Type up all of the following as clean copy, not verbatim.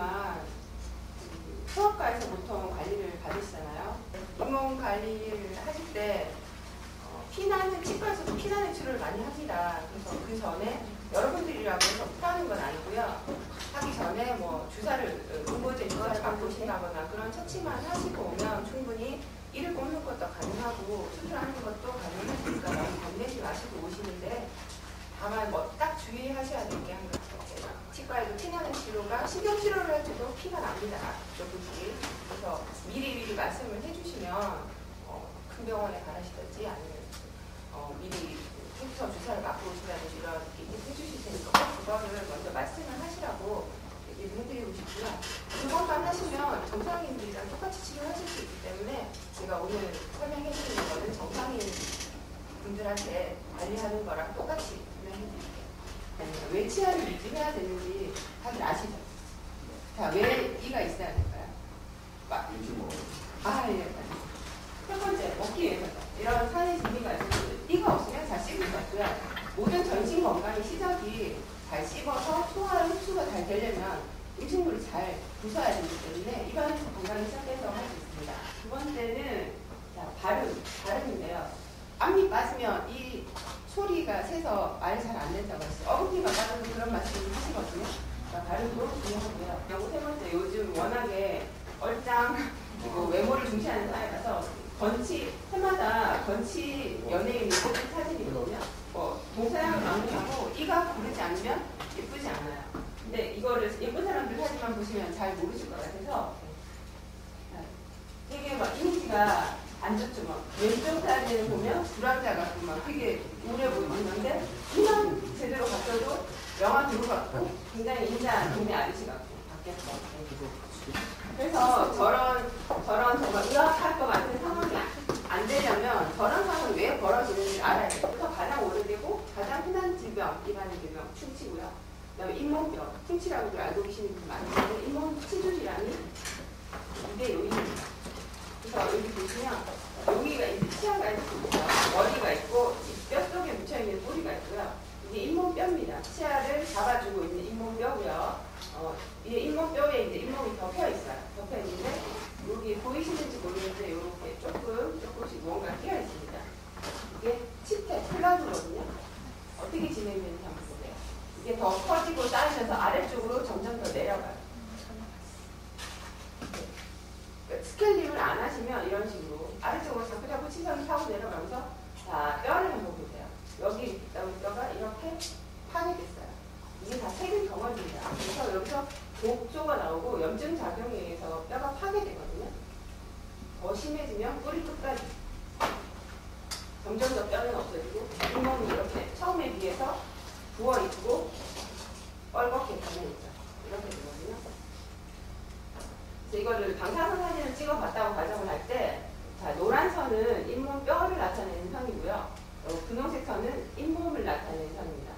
모르겠지만 소아과에서 보통 관리를 받으시잖아요. 잇몸 관리를 하실 때 피나는 치과에서도 피나는 치료를 많이 합니다. 그래서 그 전에 여러분들이라고 해서 못하는 건 아니고요. 하기 전에 뭐 주사를 응고제 주사를 맞고 오신다거나 그런 처치만 하시고 오면 충분히 이를 꼽는 것도 가능하고 수술하는 것도 가능하시니까 너무 겁내지 마시고 오시는데 다만 뭐 딱 주의하셔야 될 게 한 가지. 치과에도 피나는 치료가 신경치료를 할 때도 피가 납니다. 조금씩. 그래서 미리 말씀을 해주시면 큰 병원에 가시든지 아니면 미리 흉터 주사를 맞고 오시다든지 이렇게 해주실 테니까 그거를 먼저 말씀을 하시라고 얘기를 해드리고 싶고요. 그것만 하시면 정상인들이랑 똑같이 치료하실 수 있기 때문에 제가 오늘 설명해드리는 거는 정상인 분들한테 관리하는 거랑 똑같이 설명해드릴게요. 왜 치아를 유지해야 되는지 다들 아시죠? 자, 왜 이가 있어야 될까요? 예. 첫 번째, 먹기 위해서죠. 이런 산의 진리가 있어서 이가 없으면 잘 씹을 수 없고요. 모든 전신 건강의 시작이 잘 씹어서 소화 흡수가 잘 되려면 음식물이 잘 부숴야 되기 때문에 입안 건강이 시작해서 할 수 있습니다. 두 번째는 발음인데요. 앞니 빠지면 이 소리가 새서 말이 잘 안 된다고 했어요. 어금니가 빠져서 그런 말씀을 하시거든요. 그러니까 발음도 중요하고요. 그리고 세 번째, 요즘 워낙에 얼짱 그리고 외모를 중시하는 사회라서 해마다 건치 연예인 예쁜 사진이 보면 동서양을 막론하고 이가 고르지 않으면 예쁘지 않아요. 근데 이거를 예쁜 사람들 사진만 보시면 잘 모르실 것 같아서 되게 막 이미지가 안 좋죠. 막 왼쪽 사진을 보면 불황자 같고 막 되게 우울해 보이는데 이만 제대로 갖춰도 영화 배우 같고 굉장히 인자한 동네 아저씨 같고 바뀌었어. 그래서 저런 정말 의학할 것 같은 상황이 안 되려면 저런 상황이 왜 벌어지는지 알아야 돼요. 그래서 가장 오래되고 가장 흔한 질병, 입안의 질병, 충치고요. 그다음에 잇몸병, 충치라고도 알고 계시는 분 많은데 잇몸 치주 질환이 이게 요인입니다. 그래서 여기 보시면 여기가 이제 치아가 이렇게 있고요. 머리가 있고 뼛속에 묻혀있는 뿌리가 있고요. 이게 잇몸뼈입니다. 치아를 잡아주고 있는 잇몸뼈고요. 이 잇몸뼈에 이제 잇몸이 덮여 있어요. 덮여 있는데 여기 보이시는지 모르겠는데 이렇게 조금씩 뭔가 끼어 있습니다. 이게 치태, 플라그거든요. 어떻게 진행되는지 한번 보세요. 이게 더 커지고 쌓이면서 아래쪽으로 점점 더 내려가요. 스케일링을 안 하시면 이런 식으로 아래쪽으로 자꾸 치선이 타고 내려가면서 자, 뼈를 한번 보세요. 여기 있던 뼈가 이렇게 파괴됐어요. 이게 다 세균 덩어리입니다. 그래서 여기서 독소가 나오고 염증 작용에 의해서 뼈가 파괴되거든요. 더 심해지면 뿌리 끝까지 점점 더 뼈는 없어지고 잇몸이 이렇게 처음에 비해서 부어있고 뻘겋게 변해있죠. 이렇게 되거든요. 그래서 이거를 방사선 사진을 찍어봤다고 가정을 할 때 노란 선은 잇몸 뼈를 나타내는 선이고요. 분홍색 선은 잇몸을 나타내는 선입니다.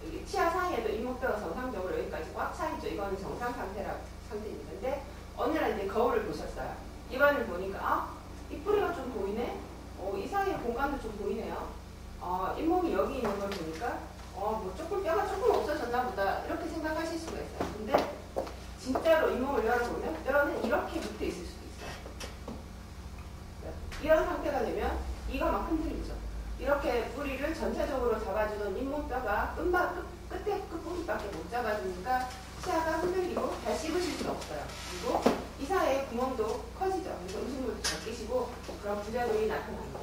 여기 치아 사이에도 잇몸뼈가 정상적으로 여기까지 꽉 차있죠. 이거는 정상 상태입니다. 근데 어느 날 이제 거울을 보셨어요. 입안을 보니까 이 뿌리가 좀 보이네? 이 사이에 공간도 좀 보이네요. 잇몸이 여기 있는 걸 보니까 뭐 뼈가 조금 없어졌나 보다 이렇게 생각하실 수가 있어요. 근데 진짜로 잇몸을 열어보면 뼈는 이렇게 밑에 있을 수도 있어요. 이런 상태가 되면 이가 막 흔들리죠. 이렇게 뿌리를 전체적으로 잡아주던 잇몸뼈가 끝에 끝부분밖에 못 잡아주니까 치아가 흔들리고 잘 씹으실 수 없어요. 그리고 이 사이에 구멍도 커지죠. 그래서 음식물도 잘 끼시고 그런 부작용이 나타납니다.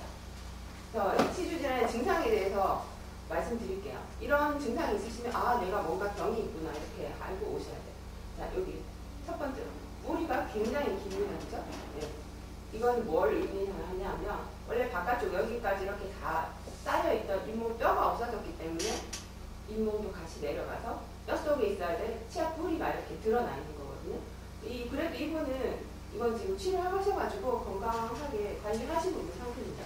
그래서 이 치주질환의 증상에 대해서 말씀드릴게요. 이런 증상이 있으시면 내가 뭔가 병이 있구나 이렇게 알고 오셔야 돼요. 자, 여기 첫 번째로 뿌리가 굉장히 깁니다. 그죠? 네. 이건 뭘 의미하냐면 원래 바깥쪽 여기까지 이렇게 다 쌓여있던 잇몸 뼈가 없어졌기 때문에 잇몸도 같이 내려가서 뼛속에 있어야 될 치아 뿌리가 이렇게 드러나 있는 거거든요. 그래도 이건 지금 치료하셔가지고 건강하게 관리하시고 있는 상태입니다.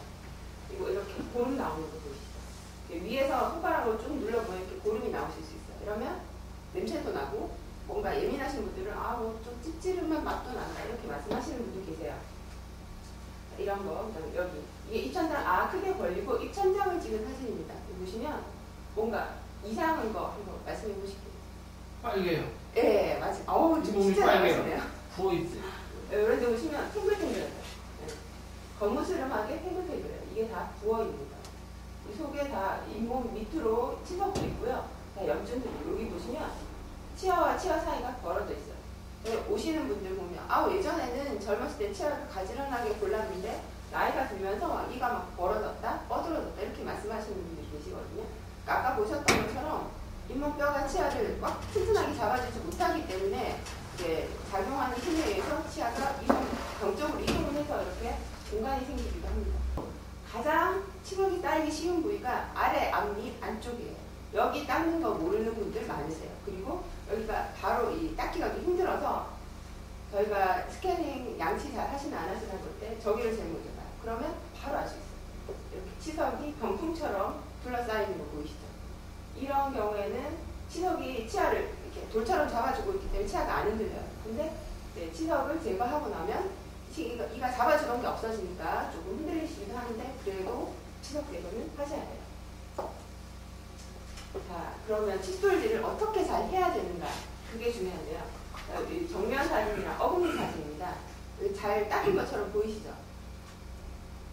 그리고 이렇게 고름 나오는 거 보이시죠? 위에서 손가락으로 쭉 눌러보면 이렇게 고름이 나오실 수 있어요. 이러면 냄새도 나고 뭔가 예민하신 분들은 뭐 좀 찝찝한 맛도 난다 이렇게 말씀하시는 분도 계세요. 이런 거, 여기 이게 입천장 크게 벌리고 입천장을 찍은 사진입니다. 보시면 뭔가 이상한 거 한번 말씀해 보실게요. 빨개요. 예, 맞아요. 어우, 진짜 잘하시네요. 부어있어요. 이런 데 보시면 탱글탱글해요. 네. 거무스름하게 탱글탱글해요. 이게 다 부어입니다. 이 속에 다 잇몸 밑으로 치석도 있고요. 다 염증도 있고, 여기 보시면 치아와 치아 사이가 벌어져 있어요. 오시는 분들 보면 예전에는 젊었을 때 치아를 가지런하게 골랐는데 나이가 들면서 이가 막 벌어졌다, 뻐들어졌다 이렇게 말씀하시는 분들이 계시거든요. 그러니까 아까 보셨던 것처럼 잇몸뼈가 치아를 꽉 튼튼하게 잡아주지 못하기 때문에 이제 작용하는 힘에 의해서 치아가 병적으로 이동을 해서 이렇게 공간이 생기기도 합니다. 가장 치석이 따이기 쉬운 부위가 아래 앞니 안쪽이에요. 여기 닦는 거 모르는 분들 많으세요. 그리고 여기가 바로 이 닦기가 좀 힘들어서 저희가 스캐닝 양치 잘 하시나 안 하시나 볼 때 저기를 제일 먼저 봐요. 그러면 바로 알 수 있어요. 이렇게 치석이 병풍처럼 둘러싸이는 거 보이시죠? 이런 경우에는 치석이 치아를 이렇게 돌처럼 잡아주고 있기 때문에 치아가 안 흔들려요. 근데 치석을 제거하고 나면 이가 잡아주는 게 없어지니까 조금 흔들리시기도 하는데 그래도 치석 제거는 하셔야 돼요. 자, 그러면 칫솔질을 어떻게 잘 해야 되는가? 그게 중요한데요. 정면 사진이랑 어금니 사진입니다. 잘 닦은 것처럼 보이시죠?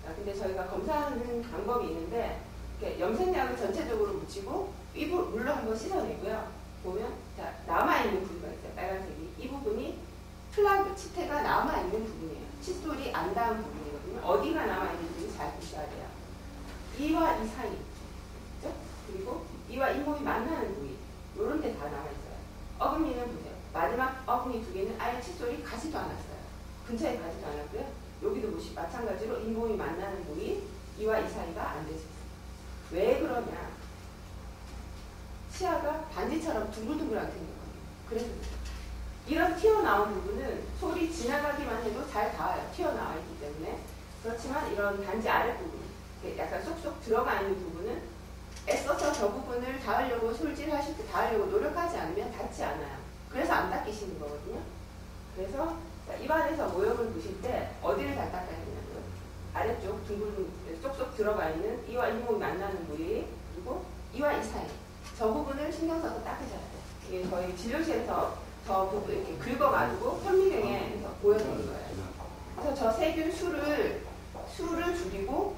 자, 근데 저희가 검사하는 방법이 있는데 이렇게 염색약을 전체적으로 묻히고 물로 한번 씻어내고요. 보면 자, 남아있는 부위가 있어요. 빨간색이. 이 부분이 플라그 치태가 남아있는 부분이에요. 칫솔이 안 닿은 부분이거든요. 어디가 남아있는지 잘 보셔야 돼요. 이와 이 사이. 그렇죠? 그리고 이와 잇몸이 만나는 부위. 요런 데 다 남아있어요. 어금니는 보세요. 마지막 어금니 두 개는 아예 칫솔이 가지도 않았어요. 근처에 가지도 않았고요. 여기도 보시 마찬가지로 잇몸이 만나는 부위, 이와 이 사이가 안 되죠. 왜 그러냐? 치아가 반지처럼 둥글둥글하게 생겼거든요. 그래서 이런 튀어나온 부분은 소리 지나가기만 해도 잘 닿아요. 튀어나와 있기 때문에. 그렇지만 이런 반지 아랫부분, 약간 쏙쏙 들어가 있는 부분은 애써서 저 부분을 닿으려고 솔질하실 때 닿으려고 노력하지 않으면 닿지 않아요. 그래서 안 닦이시는 거거든요. 그래서 입안에서 모형을 보실 때 어디를 잘 닦아야 되냐고요? 아래쪽 둥글둥글 쏙쏙 들어가 있는 이와 잇몸이 만나는 부위, 그리고 이와 이 사이. 저 부분을 신경 써서 닦으셔야 돼요. 이게 저희 진료실에서 저 부분 이렇게 긁어가지고 현미경에서 보여드리는 거예요. 그래서 저 세균 수를 줄이고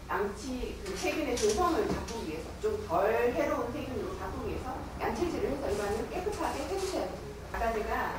양치 세균의 조성을 바꾸기 위해서 좀 덜 해로운 세균으로 바꾸기 위해서 양치질을 해서 입안을 깨끗하게 해주셔야 됩니다. 아까 제가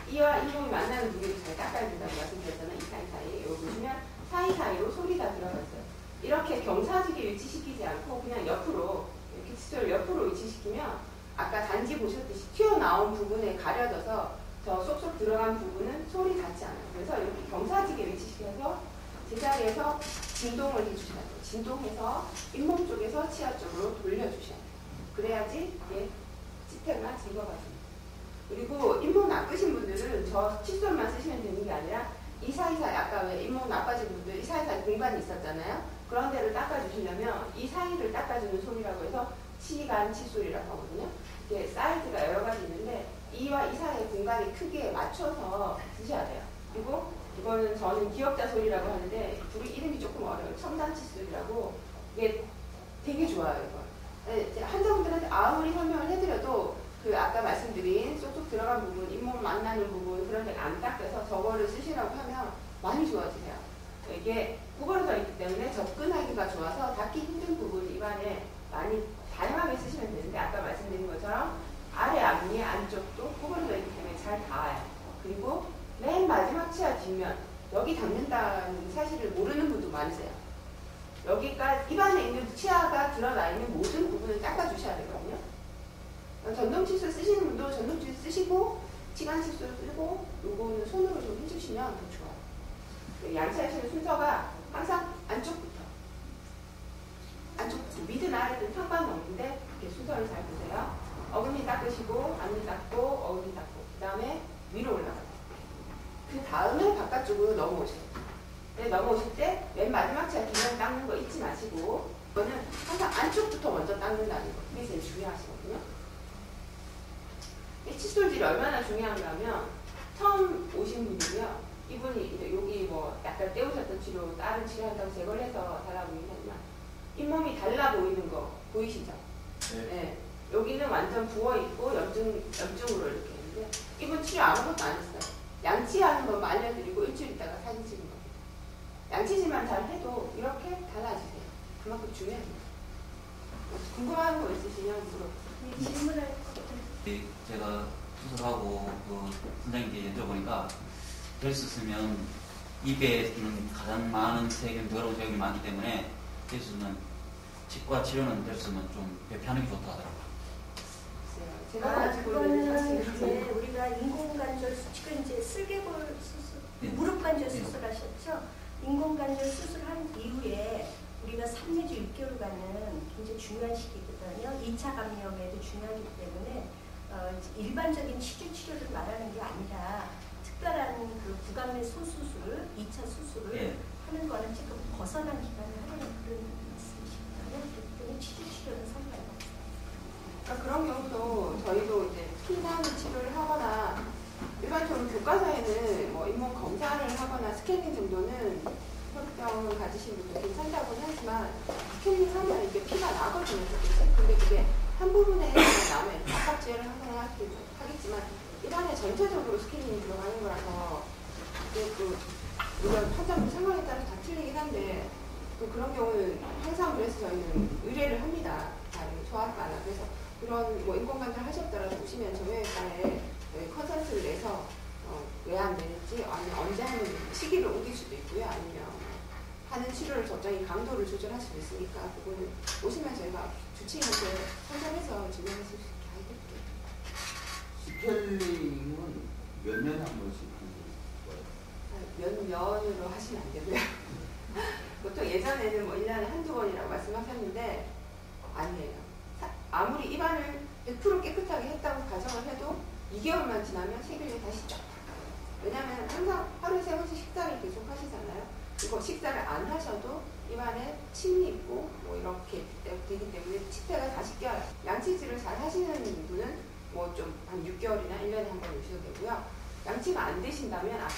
이와 잇몸이 만나는 부위를 잘 닦아야 된다고 말씀드렸잖아요. 이 사이사이. 여기 보시면 사이사이로 솔이 다 들어가 있어요. 이렇게 경사지게 위치시키지 않고 그냥 옆으로 이렇게 칫솔을 옆으로 위치시키면 아까 단지 보셨듯이 튀어나온 부분에 가려져서 저 쏙쏙 들어간 부분은 솔이 닿지 않아요. 그래서 이렇게 경사지게 위치시켜서 제자리에서 진동을 해주셔야 돼요. 진동해서 잇몸 쪽에서 치아 쪽으로 돌려주셔야 돼요. 그래야지 이게 치태가 제거가 됩니다. 그리고 잇몸 나쁘신 분들은 저 칫솔만 쓰시면 되는 게 아니라 이 사이사이 아까 왜 잇몸 나빠진 분들 이 사이사이 공간이 있었잖아요. 그런 데를 닦아주시려면 이 사이를 닦아주는 솔이라고 해서 치간 칫솔이라고 하거든요. 이게 사이즈가 여러 가지 있는데 이와 이 사이의 공간의 크기에 맞춰서 쓰셔야 돼요. 그리고 이거는 저는 기억자 솔이라고 하는데 둘이 이름이 조금 어려워요. 첨단 칫솔이라고. 이게 되게 좋아요. 이거. 환자분들한테 아무리 설명을 해드려도 그 아까 말씀드린 쏙쏙 들어간 부분, 잇몸 만나는 부분 그런 데가 안 닦여서 저거를 쓰시라고 하면 많이 좋아지세요. 이게 구부러져 있기 때문에 접근하기가 좋아서 닿기 힘든 부분 입안에 많이 다양하게 쓰시면 되는데 아까 말씀드린 것처럼 아래 앞니 안쪽도 구부러져 있기 때문에 잘 닿아요. 그리고 맨 마지막 치아 뒷면 여기 닿는다는 사실을 모르는 분도 많으세요. 여기까지 입안에 있는 치아가 드러나 있는 모든 부분을 닦아주셔야 되거든요. 전동 칫솔 쓰시는 분도 전동 칫솔 쓰시고 치간 칫솔 쓰고 요거는 손으로 좀 해주시면 더 좋아요. 양치하시는 순서가 항상 안쪽부터 밑은 아래든 상관없는데 이렇게 순서를 잘 보세요. 어금니 닦으시고 앞니 닦고 어금니 닦고 그 다음에 위로 올라가요. 그 다음에 바깥쪽으로 넘어오셔요. 네, 넘어오실 때 맨 마지막 치아 뒷면 닦는 거 잊지 마시고 이거는 항상 안쪽부터 먼저 닦는다는 거 그게 제일 중요하시거든요. 이 칫솔질이 얼마나 중요한가 하면 처음 오신 분이고요. 이분이 이제 여기 뭐 약간 떼우셨던 치료 다른 치료한다고 제거를 해서 달라 보이긴 하지만 잇몸이 달라 보이는 거 보이시죠? 네. 네. 여기는 완전 부어있고 염증으로 이렇게 했는데 이분 치료 아무것도 안 했어요. 양치하는 법 알려드리고 일주일 있다가 사진 찍은 겁니다. 양치질만 잘 해도 이렇게 달라지세요. 그만큼 중요합니다. 궁금한 거 있으시면 물어보세요. 질문할 것 같아요. 제가 수술하고 그 선생님께 여쭤보니까 벨스 쓰면 입에 있는 가장 많은 세균, 더러운 세균이 많기 때문에 벨스는 치과 치료는 벨스는 좀 배피하는 게 좋다 하더라고요. 제가 가지고 있는 그거는 사실은 이제 우리가 인공관절 지금 이제 슬개골 수술, 네. 무릎 관절 네. 수술하셨죠? 인공관절 수술한 이후에 우리가 3 내지 6개월간은 굉장히 중요한 시기거든요. 2차 감염에도 중요하기 때문에 일반적인 치료를 말하는 게 아니라 특별한 그 구강내 소수술을 2차 수술을 네. 하는 거는 지금 벗어난 기간을 하는 그런 말씀이시거든요. 그렇기 때문에 치료는 상관이 없어요. 그러니까 그런 경우도 저희도 이제 피나는 치료를 하거나 일반적으로 교과서에는 뭐 잇몸 검사를 하거나 스캐닝 정도는 혈병을 가지신 분들 괜찮다고는 하지만 스캐닝 하면 이게 피가 나거든요. 근데 그게 한 부분에 남의 압박제를 하거나 하겠지만 입안에 전체적으로 스캐닝이 들어가는 거라서 이게 물론 환자분 상황에 따라서 다 틀리긴 한데 또 그런 경우는 항상 그래서 저희는 의뢰를 합니다. 다른 소아과나 그래서 그런 뭐 인공관절 하셨더라도 오시면 정형외과에 컨설트를 내서 왜 안 되는지 아니면 언제 하는 시기를 옮길 수도 있고요. 아니면 하는 치료를 적당히 강도를 조절할 수도 있으니까 그거는 오시면 저희가 주치의한테 상담해서 진행하실 수 있게 해드릴게요. 스케일링은 몇 년에 한 번씩 하는 거예요? 몇 년으로 하시면 안 되고요. 보통 예전에는 뭐 1년에 한두 번이라고 말씀하셨는데 아니에요. 아무리 입안을 100% 깨끗하게 했다고 가정을 해도 2개월만 지나면 세균이 다시 쫙. 왜냐하면 항상 하루에 3번씩 식사를 계속 하시잖아요. 이거 식사를 안 하셔도 입안에 침이 있고 뭐 이렇게 되기 때문에 치태가 다시 껴요. 양치질을 잘 하시는 분은 뭐 좀 한 6개월이나 1년에 한 번 오셔도 되고요. 양치가 안 되신다면 아까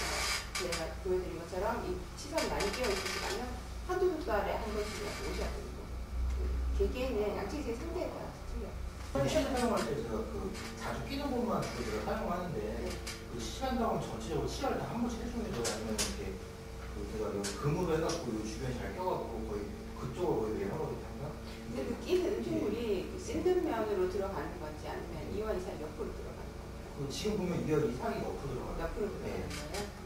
제가 보여드린 것처럼 이 치석이 많이 끼어 있으시다면 한두 달에 한 번씩이라도 오셔야 되고 개개인의 양치질 상태에 따라서 틀려요. 시술 사용할 때 제가 그 자주 끼는 곳만 제가 사용하는데 네. 그 시간당은 전체적으로 치아를 다 한 번씩 해주는 게 좋아요? 아니면 이렇게 그 제가 여기 금으로 해갖고 요 주변에 잘 껴갖고 거의 그쪽으로 거의 매일 하거든요 항상. 근데 그 끼는 음식물이 cin든 면으로 들어가는 건지 아니면 2원 이상 옆으로 들어가는 건가요? 그 지금 보면 2월 이상이 옆으로 들어가요. 옆으로 들어가는 거예요?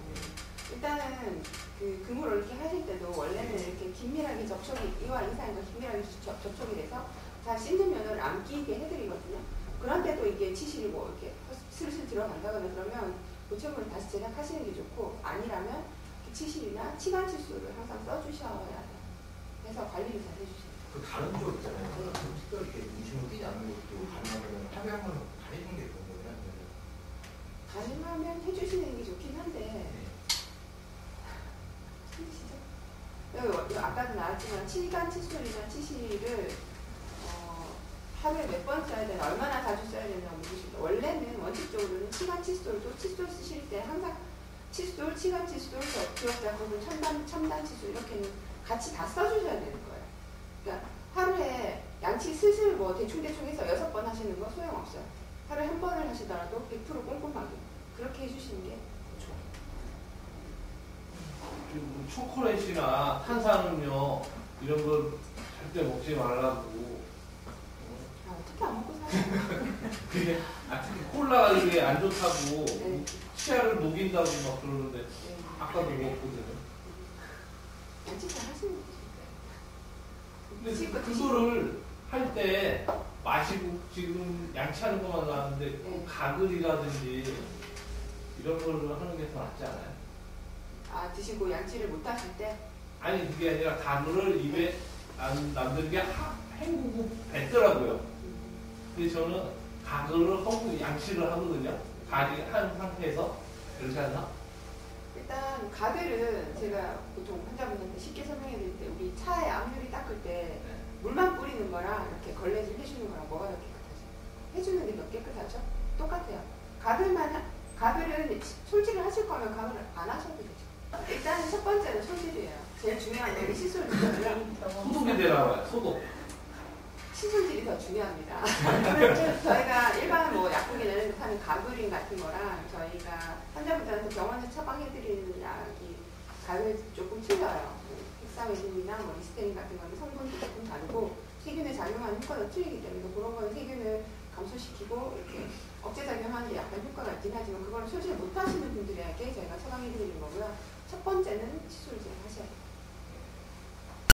일단은 그 금으로 이렇게 하실 때도 원래는 이렇게 긴밀하게 접촉이 2원 이상과 긴밀하게 접촉이 돼서 잘 cin든 면을 안 끼게 해드리거든요. 그런 때도 이게 치실이 뭐 이렇게 슬슬 들어간다거나 그러면 보철물을 다시 제작하시는 게 좋고 아니라면 치실이나 치간 칫솔을 항상 써주셔야 돼요. 그래서 관리를 잘 해주셔야 돼요. 그 다른 쪽 있잖아요. 그 특별히 이렇게 음식물 끼지 않는 것도 가능하면 하루에 한 번 다 해주는 게 좋은 거예요? 가능하면 해주시는 게 좋긴 한데 네. 힘드시죠? 여기 아까도 나왔지만 치간 칫솔이나 치실을 하루에 몇 번 써야 되나 얼마나 자주 써야 되나 물으시죠. 원래는 원칙적으로는 치간 칫솔도 칫솔 쓰실 때 항상 칫솔, 치간 칫솔, 기억자 혹은 첨단 칫솔 이렇게는 같이 다 써주셔야 되는 거예요. 그러니까 하루에 양치 슬슬 뭐 대충대충 해서 6번 하시는 거 소용없어요. 하루에 한 번을 하시더라도 100% 꼼꼼하게 그렇게 해주시는 게 좋죠. 초콜릿이나 탄산음료 이런 걸 절대 먹지 말라고. 어떻게 안 먹고 살아요? 그게 특히 콜라가 이게 안 좋다고 네. 치아를 녹인다고 막 그러는데 네. 아까도 먹거든요. 양치 잘 하시는 근데 분이죠. 그거를 할 때 마시고 지금 양치하는 것만 나왔는데 네. 가글이라든지 이런 걸로 하는 게 더 낫지 않아요? 아 드시고 양치를 못 하실 때? 아니 그게 아니라 가글을 입에 남들은 게 헹구고 뱉더라고요. 근데 저는 가글을 하고 양치를 하거든요. 가리 한 상태에서 그렇지 않나? 일단 가글은 제가 보통 환자분한테 쉽게 설명해 드릴 때 우리 차에 앞유리 닦을 때 물만 뿌리는 거랑 이렇게 걸레질 해주는 거랑 뭐가 더 깨끗하죠? 해주는 게 더 깨끗하죠? 똑같아요. 가글은 솔질을 하실 거면 가글을 안 하셔도 되죠. 일단 첫 번째는 솔질이에요. 제일 중요한 건 칫솔 질이고요. 소독이 되나 봐요. 소독. 칫솔질이 더 더 중요합니다. 저희가 일반 뭐 약국에는 파는 가브린 같은 거랑 저희가 환자분들한테 병원에서 처방해드리는 약이 가격이 조금 틀려요. 헥사메딘이나 뭐 리스테린 같은 거는 성분도 조금 다르고 세균에 작용하는 효과도 틀리기 때문에 그런 거는 세균을 감소시키고 이렇게 억제 작용하는 게 약간 효과가 있긴 하지만 그걸 소지를 못 하시는 분들에게 저희가 처방해드리는 거고요. 첫 번째는 치솔제 하셔야 돼요.